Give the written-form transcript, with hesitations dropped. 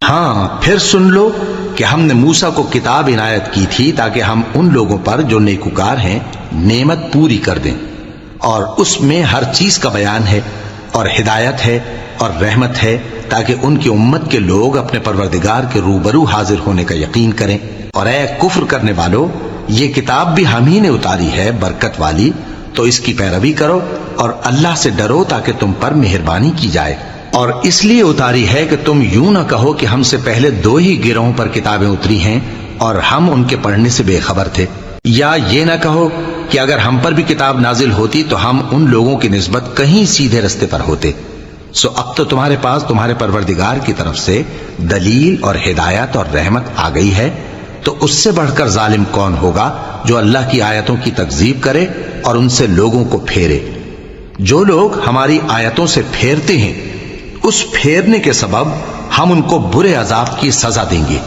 ہاں پھر سن لو کہ ہم نے موسیٰ کو کتاب عنایت کی تھی تاکہ ہم ان لوگوں پر جو نیکوکار ہیں نعمت پوری کر دیں، اور اس میں ہر چیز کا بیان ہے اور ہدایت ہے اور رحمت ہے، تاکہ ان کی امت کے لوگ اپنے پروردگار کے روبرو حاضر ہونے کا یقین کریں۔ اور اے کفر کرنے والو، یہ کتاب بھی ہم ہی نے اتاری ہے برکت والی، تو اس کی پیروی کرو اور اللہ سے ڈرو تاکہ تم پر مہربانی کی جائے۔ اور اس لیے اتاری ہے کہ تم یوں نہ کہو کہ ہم سے پہلے 2 ہی گروہوں پر کتابیں اتری ہیں اور ہم ان کے پڑھنے سے بے خبر تھے، یا یہ نہ کہو کہ اگر ہم پر بھی کتاب نازل ہوتی تو ہم ان لوگوں کی نسبت کہیں سیدھے رستے پر ہوتے۔ سو اب تو تمہارے پاس تمہارے پروردگار کی طرف سے دلیل اور ہدایت اور رحمت آ گئی ہے، تو اس سے بڑھ کر ظالم کون ہوگا جو اللہ کی آیتوں کی تکذیب کرے اور ان سے لوگوں کو پھیرے۔ جو لوگ ہماری آیتوں سے پھیرتے ہیں، اس پھیرنے کے سبب ہم ان کو برے عذاب کی سزا دیں گے۔